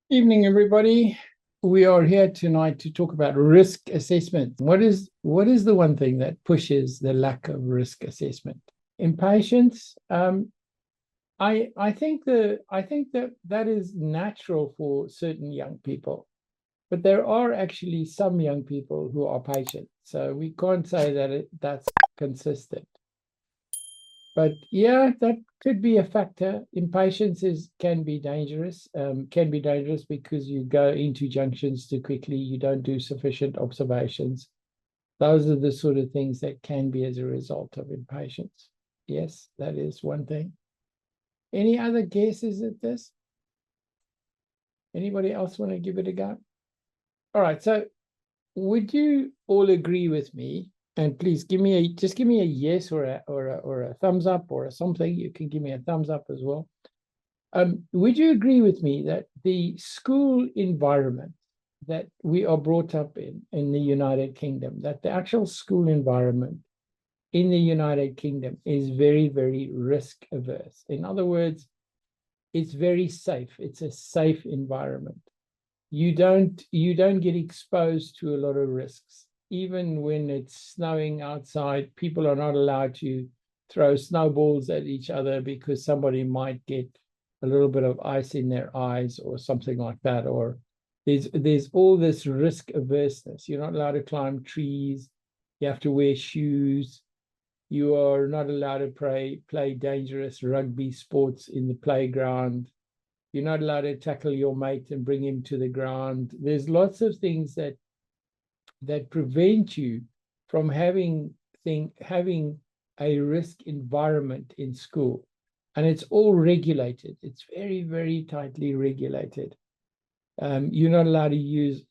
Evening, everybody. We are here tonight to talk about risk assessment. What is the one thing that pushes the lack of risk assessment? Impatience. I think that is natural for certain young people, but there are actually some young people who are patient. So we can't say that that's consistent. But yeah, that could be a factor. Impatience can be dangerous because you go into junctions too quickly, you don't do sufficient observations. Those are the sort of things that can be as a result of impatience. Yes, that is one thing. Any other guesses at this? Anybody else want to give it a go? All right, so would you all agree with me? And please give me a yes or a thumbs up or a something. You can give me a thumbs up as well. Would you agree with me that the school environment that we are brought up in the United Kingdom, that the actual school environment in the United Kingdom is very, very risk averse? In other words, it's very safe. It's a safe environment. You don't get exposed to a lot of risks. Even when it's snowing outside, people are not allowed to throw snowballs at each other because somebody might get a little bit of ice in their eyes or something like that. Or there's all this risk averseness. You're not allowed to climb trees. You have to wear shoes. You are not allowed to play dangerous rugby sports in the playground. You're not allowed to tackle your mate and bring him to the ground. There's lots of things that prevent you from having a risk environment in school. And it's all regulated. It's very, very tightly regulated. You're not allowed to you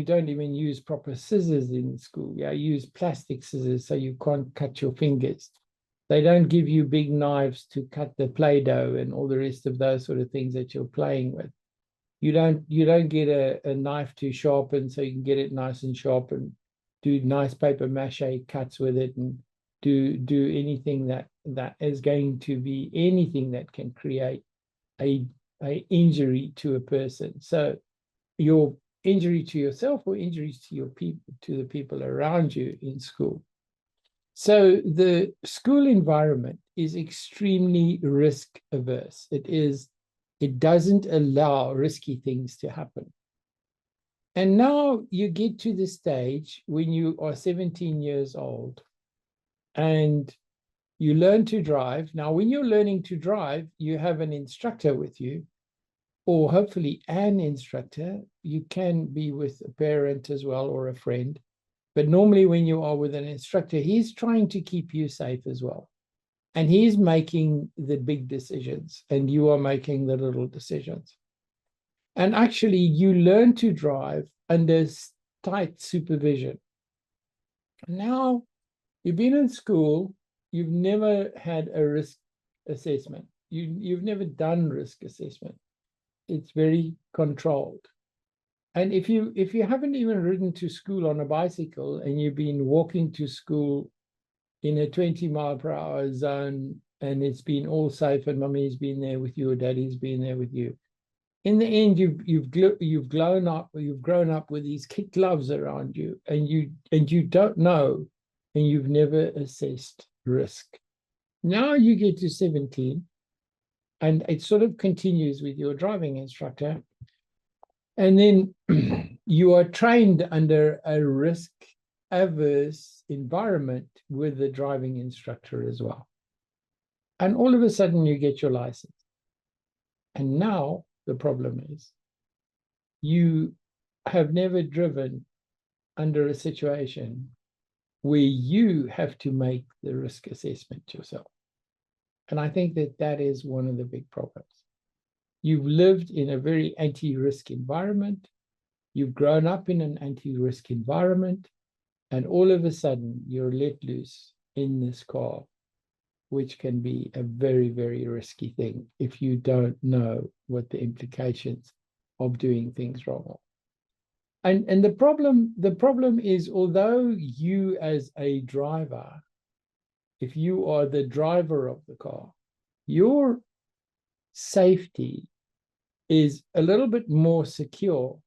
don't even use proper scissors in school. Yeah, you use plastic scissors so you can't cut your fingers. They don't give you big knives to cut the Play-Doh and all the rest of those sort of things that you're playing with. You don't get a knife to sharpen so you can get it nice and sharp and do nice paper mache cuts with it and do anything that is going to be anything that can create a injury to a person. So your injury to yourself or injuries to your people to the people around you in school. So the school environment is extremely risk averse. It doesn't allow risky things to happen. And now you get to the stage when you are 17 years old and you learn to drive. Now, when you're learning to drive, you have an instructor with you, or hopefully an instructor. You can be with a parent as well or a friend. But normally, when you are with an instructor, he's trying to keep you safe as well. And he's making the big decisions, and you are making the little decisions. And actually, you learn to drive under tight supervision. Now, you've been in school, you've never had a risk assessment. You've never done risk assessment. It's very controlled. And if you haven't even ridden to school on a bicycle and you've been walking to school in a 20 mile per hour zone and it's been all safe and mummy's been there with you or daddy's been there with you, in the end you've grown up with these kid gloves around you and you don't know and you've never assessed risk. Now you get to 17 and it sort of continues with your driving instructor, and then you are trained under a risk averse environment with the driving instructor as well. And all of a sudden you get your license. And now the problem is you have never driven under a situation where you have to make the risk assessment yourself. And I think that that is one of the big problems. You've lived in a very anti-risk environment. You've grown up in an anti-risk environment, and all of a sudden you're let loose in this car, which can be a very, very risky thing if you don't know what the implications of doing things wrong are. And the problem is, although you as a driver, if you are the driver of the car, your safety is a little bit more secure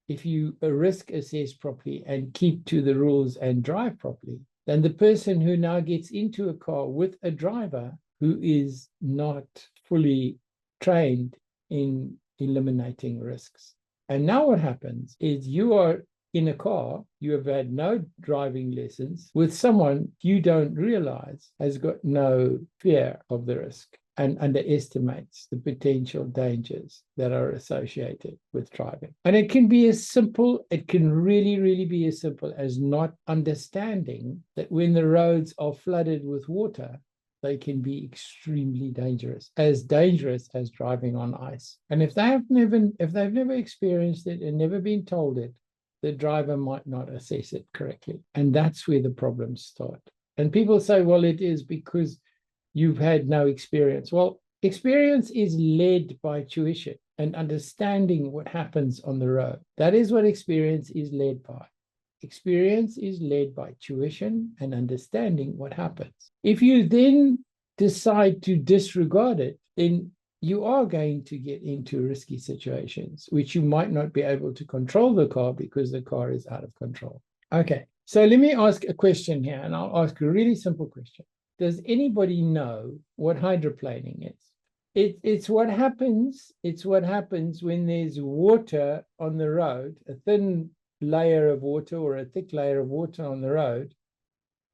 if you risk assess properly and keep to the rules and drive properly than the person who now gets into a car with a driver who is not fully trained in eliminating risks. And now what happens is you are in a car, you have had no driving lessons with someone you don't realize has got no fear of the risk and underestimates the potential dangers that are associated with driving. And it can be as simple, it can really, really be as simple as not understanding that when the roads are flooded with water, they can be extremely dangerous as driving on ice. And if they've never experienced it and never been told it, the driver might not assess it correctly. And that's where the problems start. And people say, well, it is because you've had no experience. Well, experience is led by tuition and understanding what happens on the road. That is what experience is led by. Experience is led by tuition and understanding what happens. If you then decide to disregard it, then you are going to get into risky situations, which you might not be able to control the car because the car is out of control. Okay, so let me ask a question here, and I'll ask a really simple question. Does anybody know what hydroplaning is? It's what happens when there's water on the road, a thin layer of water or a thick layer of water on the road,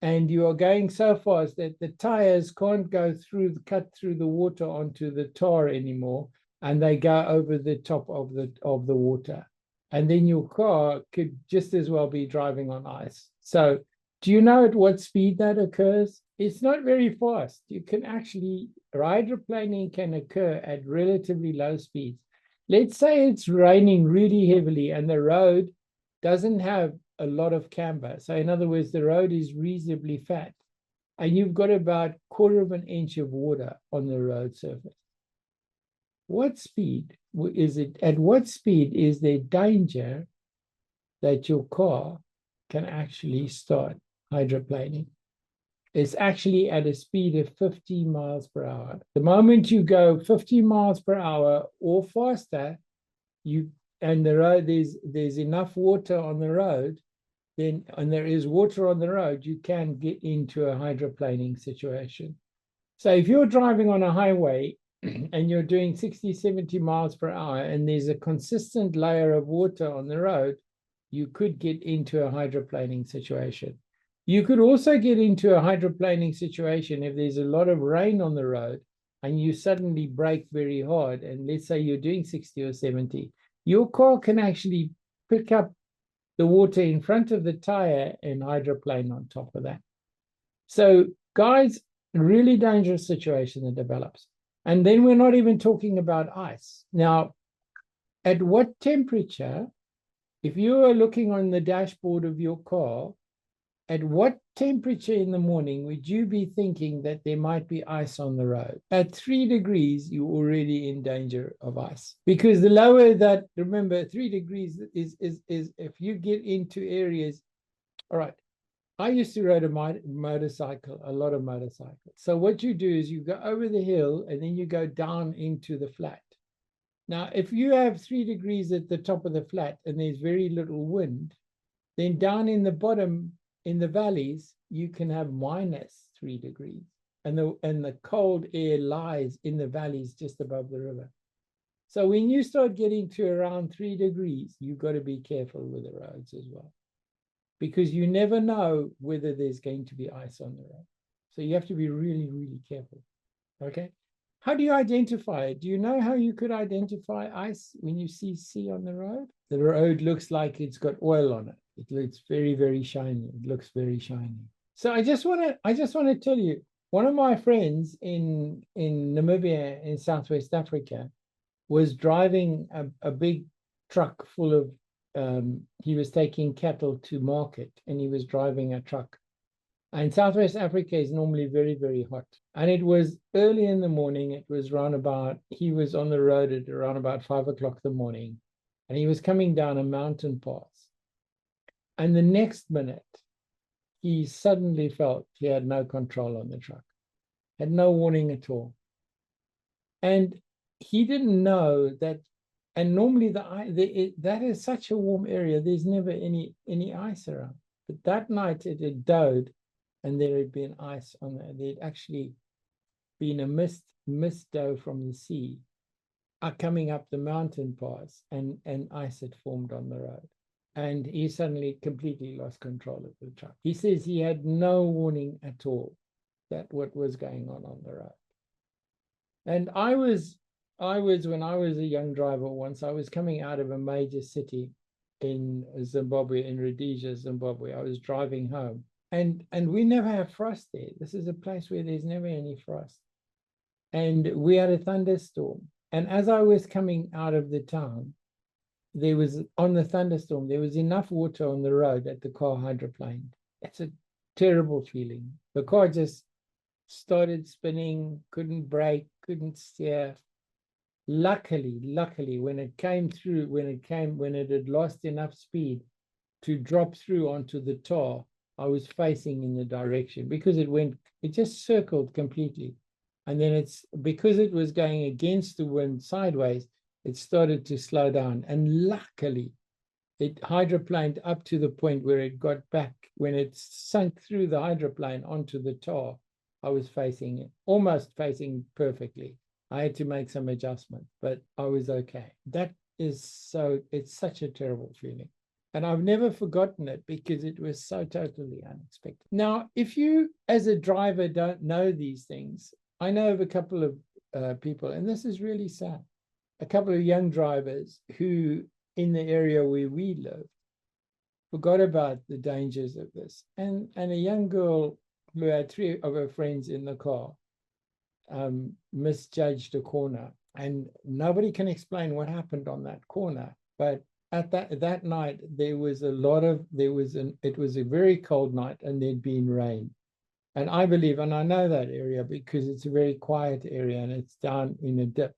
and you are going so fast that the tires can't cut through the water onto the tar anymore, and they go over the top of the water. And then your car could just as well be driving on ice. So do you know at what speed that occurs? It's not very fast. You can actually, hydroplaning can occur at relatively low speeds. Let's say it's raining really heavily and the road doesn't have a lot of camber. So in other words, the road is reasonably fat and you've got about 1/4 of an inch of water on the road surface. What speed is it? At what speed is there danger that your car can actually start hydroplaning? It's actually at a speed of 50 miles per hour. The moment you go 50 miles per hour or faster, and the road there's enough water on the road, and there is water on the road, you can get into a hydroplaning situation. So if you're driving on a highway and you're doing 60, 70 miles per hour, and there's a consistent layer of water on the road, you could get into a hydroplaning situation. You could also get into a hydroplaning situation if there's a lot of rain on the road and you suddenly brake very hard. And let's say you're doing 60 or 70, your car can actually pick up the water in front of the tire and hydroplane on top of that. So guys, really dangerous situation that develops. And then we're not even talking about ice. Now, at what temperature, if you are looking on the dashboard of your car, at what temperature in the morning would you be thinking that there might be ice on the road? At 3 degrees, you're already in danger of ice. Because the lower that, remember, 3 degrees is if you get into areas, all right, I used to ride a motorcycle, a lot of motorcycles. So what you do is you go over the hill and then you go down into the flat. Now, if you have 3 degrees at the top of the flat and there's very little wind, then down in the bottom, in the valleys, you can have -3 degrees. And the cold air lies in the valleys just above the river. So when you start getting to around 3 degrees, you've got to be careful with the roads as well, because you never know whether there's going to be ice on the road. So you have to be really, really careful. Okay. How do you identify it? Do you know how you could identify ice when you see on the road? The road looks like it's got oil on it. It looks very, very shiny. It looks very shiny. So I just want to tell you, one of my friends in Namibia, in Southwest Africa, was driving a big truck full of, he was taking cattle to market, and he was driving a truck. And Southwest Africa is normally very, very hot. And it was early in the morning. It was he was on the road at around about 5 o'clock in the morning. And he was coming down a mountain pass. And the next minute, he suddenly felt he had no control on the truck, had no warning at all. And he didn't know that And normally that is such a warm area. There's never any ice around. But that night it had dowed, and there had been ice on there. There'd actually been a mist dough from the sea coming up the mountain pass, and ice had formed on the road. And he suddenly completely lost control of the truck. He says he had no warning at all that what was going on the road. And I was, when I was a young driver once, I was coming out of a major city in Zimbabwe, in Rhodesia, Zimbabwe. I was driving home, and we never have frost there. This is a place where there's never any frost. And we had a thunderstorm. And as I was coming out of the town, there was, on the thunderstorm, there was enough water on the road that the car hydroplaned. It's a terrible feeling. The car just started spinning, couldn't brake, couldn't steer. Luckily, when it came through, when it had lost enough speed to drop through onto the tar, I was facing in the direction, because it just circled completely. And then because it was going against the wind sideways, it started to slow down. And luckily, it hydroplaned up to the point where it got back. When it sunk through the hydroplane onto the tar, I was facing it, almost facing perfectly. I had to make some adjustments, but I was okay. It's such a terrible feeling. And I've never forgotten it, because it was so totally unexpected. Now, if you, as a driver, don't know these things, I know of a couple of people, and this is really sad, a couple of young drivers who, in the area where we live, forgot about the dangers of this. And a young girl who had 3 of her friends in the car misjudged a corner, and nobody can explain what happened on that corner. But at that night, it was a very cold night, and there'd been rain. And I believe, and I know that area because it's a very quiet area, and it's down in a dip.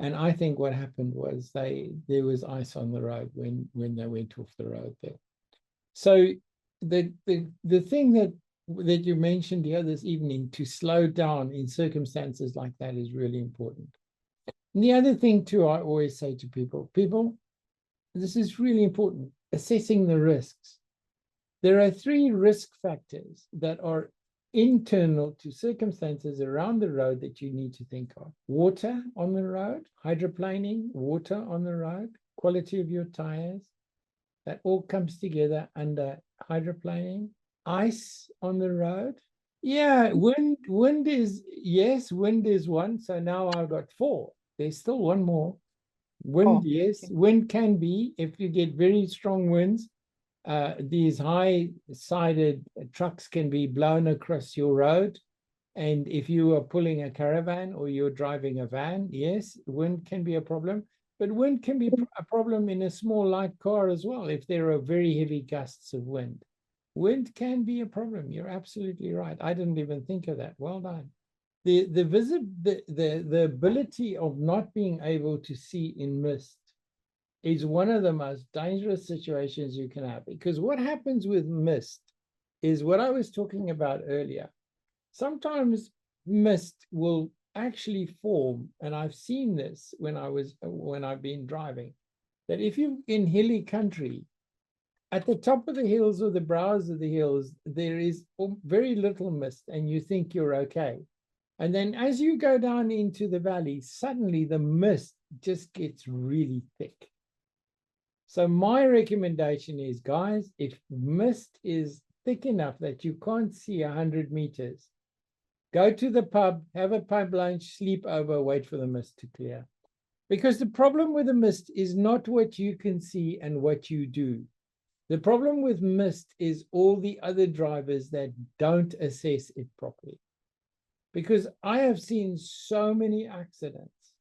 And I think what happened was there was ice on the road when they went off the road there. So the thing that you mentioned here this evening, to slow down in circumstances like that, is really important. And the other thing too, I always say to people, this is really important, assessing the risks. There are 3 risk factors that are internal to circumstances around the road that you need to think of. Water on the road, hydroplaning, water on the road, quality of your tires, that all comes together under hydroplaning. Ice on the road. Yeah, wind is, yes, wind is one. So now I've got 4. There's still one more. Wind, yes. Wind can be, if you get very strong winds, these high-sided trucks can be blown across your road. And if you are pulling a caravan or you're driving a van, yes, wind can be a problem. But wind can be a problem in a small light car as well, if there are very heavy gusts of wind. Wind can be a problem. You're absolutely right. I didn't even think of that. Well done. The ability of not being able to see in mist is one of the most dangerous situations you can have, because what happens with mist is what I was talking about earlier. Sometimes mist will actually form, and I've seen this when I've been driving, that if you're in hilly country, at the top of the hills or the brows of the hills, there is very little mist, and you think you're okay. And then as you go down into the valley, suddenly the mist just gets really thick. So my recommendation is, guys, if mist is thick enough that you can't see 100 meters, go to the pub, have a pub lunch, sleep over, wait for the mist to clear. Because the problem with the mist is not what you can see and what you do. The problem with mist is all the other drivers that don't assess it properly. Because I have seen so many accidents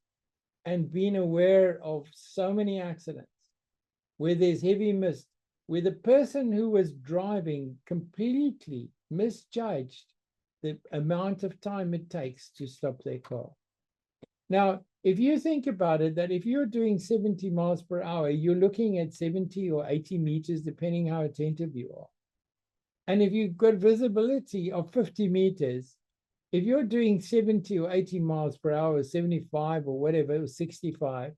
and been aware of so many accidents where there's heavy mist, where the person who was driving completely misjudged the amount of time it takes to stop their car. Now, if you think about it, that if you're doing 70 miles per hour, you're looking at 70 or 80 meters, depending how attentive you are. And if you've got visibility of 50 meters, if you're doing 70 or 80 miles per hour, 75 or whatever, or 65,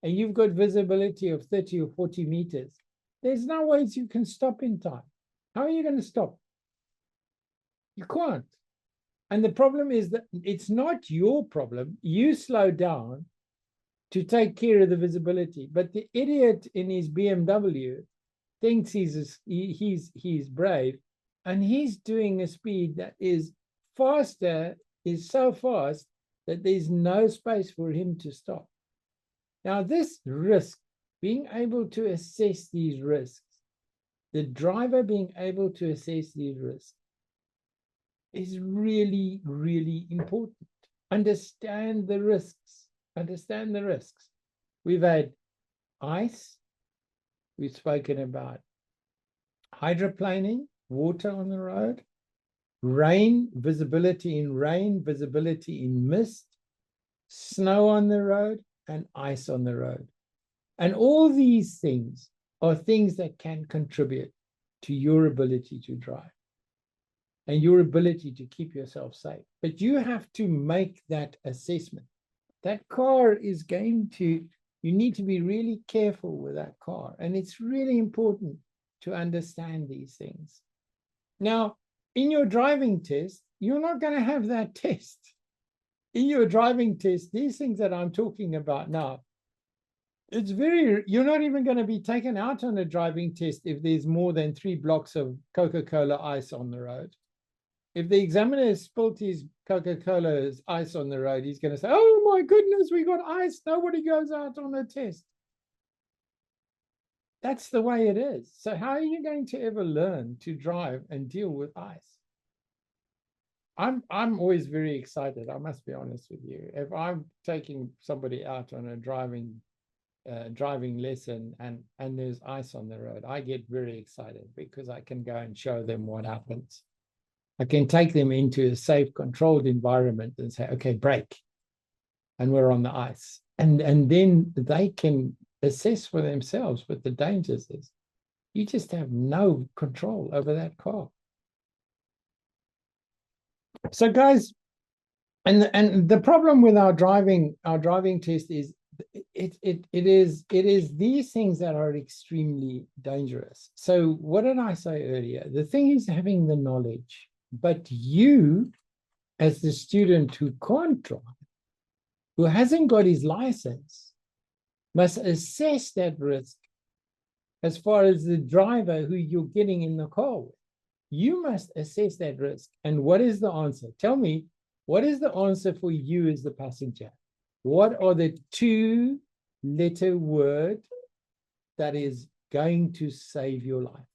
and you've got visibility of 30 or 40 meters, there's no ways you can stop in time. How are you going to stop? You can't. And the problem is that it's not your problem. You slow down to take care of the visibility. But the idiot in his BMW thinks he's brave, and he's doing a speed that is faster, is so fast that there's no space for him to stop. Now, this risk, being able to assess these risks, the driver being able to assess these risks, is really, really important. Understand the risks. Understand the risks. We've had ice. We've spoken about hydroplaning, water on the road, rain, visibility in rain, visibility in mist, snow on the road, and ice on the road. And all these things are things that can contribute to your ability to drive and your ability to keep yourself safe. But you have to make that assessment. That car is going to, you need to be really careful with that car. And it's really important to understand these things. Now, in your driving test, you're not going to have that test. In your driving test, these things that I'm talking about now, you're not even going to be taken out on a driving test if there's more than 3 blocks of Coca-Cola ice on the road. If the examiner has spilt his Coca-Cola's ice on the road, he's going to say, oh my goodness, we got ice. Nobody goes out on a test. That's the way it is. So how are you going to ever learn to drive and deal with ice? I'm always very excited. I must be honest with you. If I'm taking somebody out on a driving lesson and there's ice on the road, I get very excited because I can go and show them what happens. I can take them into a safe, controlled environment and say, okay, brake. And we're on the ice. And then they can assess for themselves what the dangers is. You just have no control over that car. So guys, and the problem with our driving test is it is these things that are extremely dangerous. So what did I say earlier? The thing is having the knowledge. But you, as the student who can't drive, who hasn't got his license, must assess that risk as far as the driver who you're getting in the car with. You must assess that risk. And what is the answer? Tell me, what is the answer for you as the passenger? What are the 2-letter word that is going to save your life?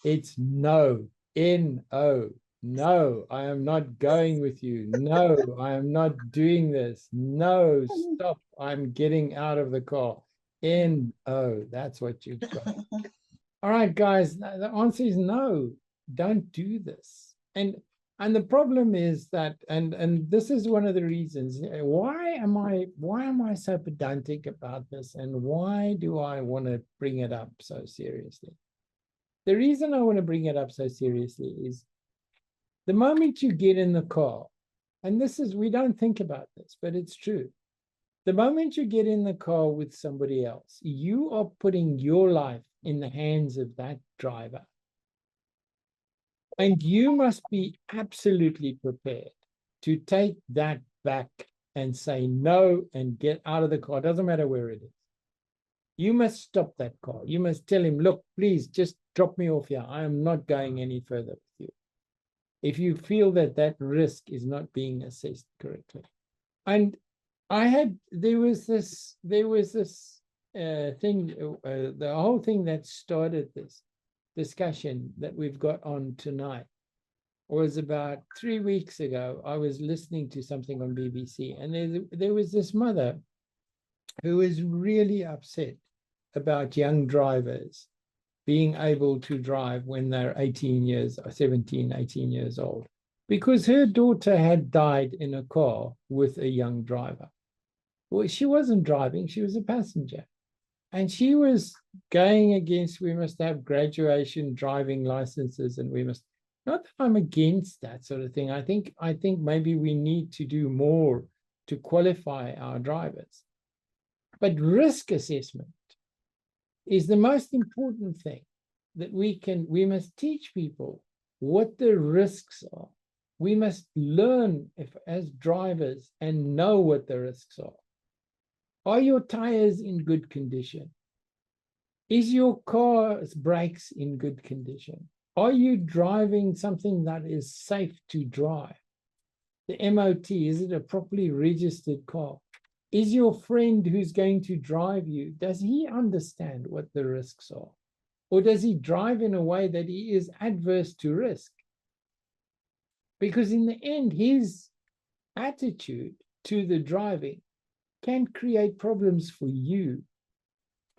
It's no. N-O. No, I am not going with you. No, I am not doing this. No, stop. I'm getting out of the car. N-O. That's what you've got. All right, guys, the answer is no. Don't do this. And the problem is that, and this is one of the reasons, why am I so pedantic about this, and why do I want to bring it up so seriously? The reason I want to bring it up so seriously is the moment you get in the car, and this is, we don't think about this, but it's true. The moment you get in the car with somebody else, you are putting your life in the hands of that driver. And you must be absolutely prepared to take that back and say no and get out of the car. It doesn't matter where it is. You must stop that car. You must tell him, look, please just drop me off here. I am not going any further with you. If you feel that that risk is not being assessed correctly. And there was this thing, the whole thing that started this discussion that we've got on tonight was about 3 weeks ago. I was listening to something on BBC, and there was this mother who was really upset about young drivers being able to drive when they're 17, 18 years old, because her daughter had died in a car with a young driver. Well, she wasn't driving, she was a passenger. And she was going against, we must have graduation driving licenses, and we must, not that I'm against that sort of thing. I think maybe we need to do more to qualify our drivers. But risk assessment is the most important thing that we must teach people what the risks are. We must learn as drivers and know what the risks are. Are your tires in good condition? Is your car's brakes in good condition? Are you driving something that is safe to drive? The MOT, is it a properly registered car? Is your friend who's going to drive you, does he understand what the risks are? Or does he drive in a way that he is adverse to risk? Because in the end, his attitude to the driving can create problems for you.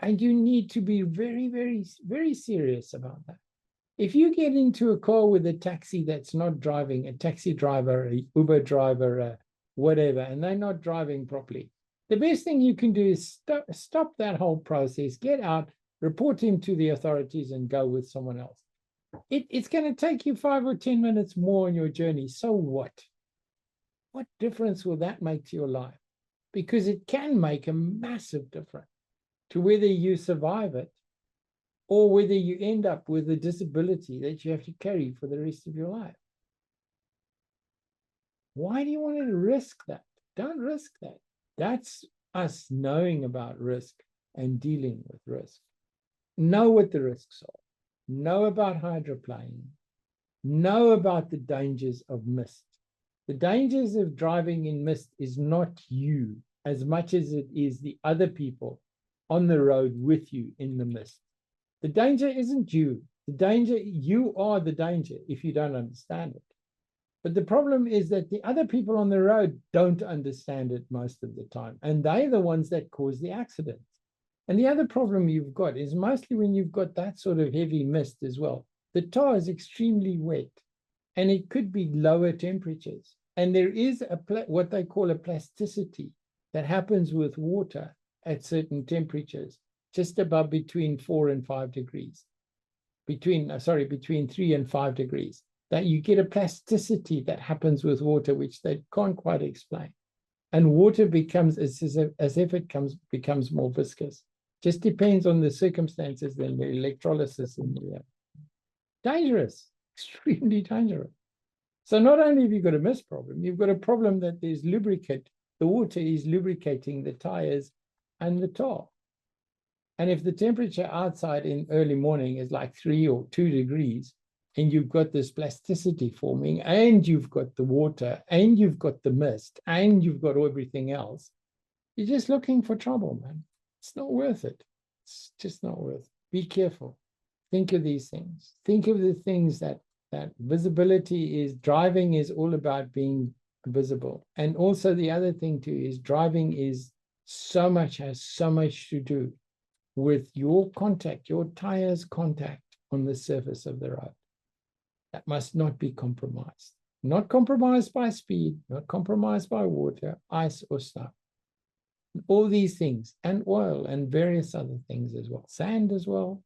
And you need to be very, very, very serious about that. If you get into a car with a taxi that's not driving, a taxi driver, an Uber driver, whatever, and they're not driving properly, the best thing you can do is stop that whole process, get out, report him to the authorities, and go with someone else. It's going to take you 5 or 10 minutes more on your journey. So what? What difference will that make to your life? Because it can make a massive difference to whether you survive it or whether you end up with a disability that you have to carry for the rest of your life. Why do you want to risk that? Don't risk that. That's us knowing about risk and dealing with risk. Know what the risks are. Know about hydroplaning. Know about the dangers of mist. The dangers of driving in mist is not you as much as it is the other people on the road with you in the mist. The danger isn't you. The danger, you are the danger if you don't understand it. But the problem is that the other people on the road don't understand it most of the time. And they're the ones that cause the accidents. And the other problem you've got is mostly when you've got that sort of heavy mist as well. The tar is extremely wet and it could be lower temperatures. And there is what they call a plasticity that happens with water at certain temperatures, just above between 4 and 5 degrees, between 3 and 5 degrees, that you get a plasticity that happens with water, which they can't quite explain. And water becomes as if it becomes more viscous. Just depends on the circumstances and the electrolysis in the air. Dangerous, extremely dangerous. So not only have you got a mist problem, you've got a problem that there's lubricant. The water is lubricating the tires and the tar. And if the temperature outside in early morning is like 3 or 2 degrees, and you've got this plasticity forming, and you've got the water, and you've got the mist, and you've got everything else, you're just looking for trouble, man. It's not worth it. It's just not worth it. Be careful. Think of these things. Think of the things that visibility is, driving is all about being visible. And also the other thing too is driving has so much to do with your contact, your tires contact on the surface of the road. That must not be compromised. Not compromised by speed, not compromised by water, ice, or snow. All these things, and oil, and various other things as well. Sand as well,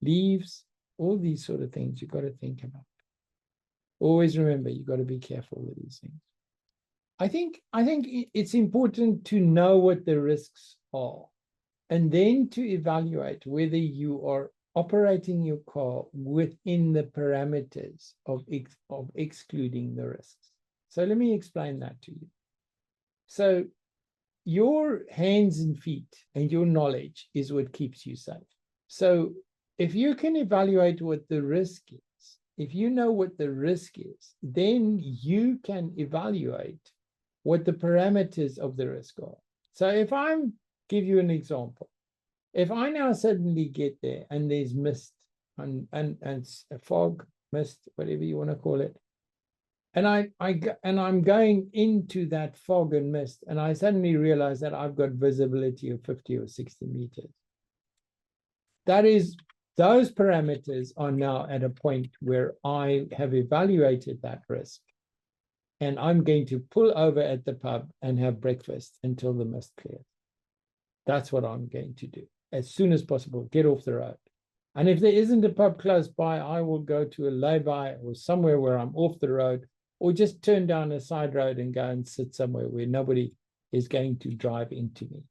leaves, all these sort of things you've got to think about. Always remember, you've got to be careful with these things. I think it's important to know what the risks are, and then to evaluate whether you are operating your car within the parameters of excluding the risks. So let me explain that to you. So your hands and feet and your knowledge is what keeps you safe. So if you can evaluate what the risk is, if you know what the risk is, then you can evaluate what the parameters of the risk are. So if I give you an example, if I now suddenly get there and there's mist and a fog, mist, whatever you want to call it, and I'm going into that fog and mist, and I suddenly realize that I've got visibility of 50 or 60 meters. Those parameters are now at a point where I have evaluated that risk, and I'm going to pull over at the pub and have breakfast until the mist clears. That's what I'm going to do. As soon as possible, get off the road. And if there isn't a pub close by, I will go to a lay-by or somewhere where I'm off the road, or just turn down a side road and go and sit somewhere where nobody is going to drive into me.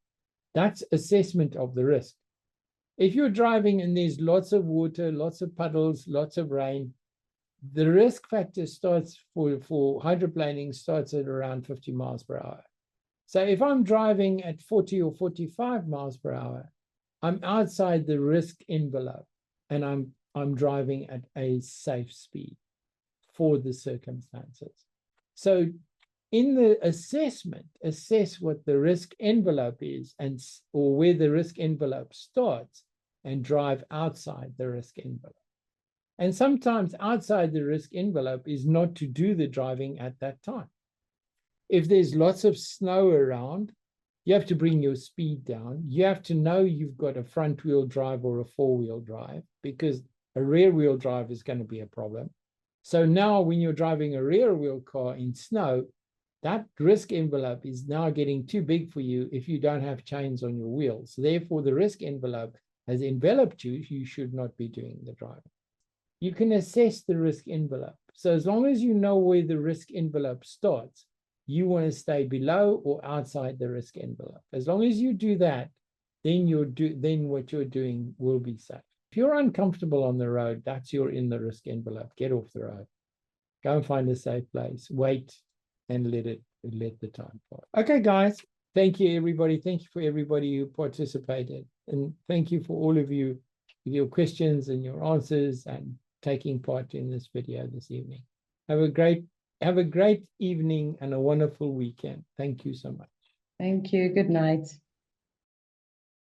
That's assessment of the risk. If you're driving and there's lots of water, lots of puddles, lots of rain, the risk factor starts for hydroplaning starts at around 50 miles per hour. So if I'm driving at 40 or 45 miles per hour, I'm outside the risk envelope, and I'm driving at a safe speed for the circumstances. So in the assessment, assess what the risk envelope is, or where the risk envelope starts, and drive outside the risk envelope. And sometimes outside the risk envelope is not to do the driving at that time. If there's lots of snow around, you have to bring your speed down. You have to know you've got a front wheel drive or a four-wheel drive, because a rear wheel drive is going to be a problem. So now when you're driving a rear wheel car in snow, that risk envelope is now getting too big for you if you don't have chains on your wheels. Therefore, the risk envelope has enveloped you. You should not be doing the driving. You can assess the risk envelope. So as long as you know where the risk envelope starts, you want to stay below or outside the risk envelope. As long as you do that, then what you're doing will be safe. If you're uncomfortable on the road, that's you're in the risk envelope. Get off the road. Go and find a safe place. Wait and let the time pass. Okay, guys. Thank you, everybody. Thank you for everybody who participated. And thank you for all of you with your questions and your answers and taking part in this video this evening. Have a great evening and a wonderful weekend. Thank you so much. Thank you. Good night.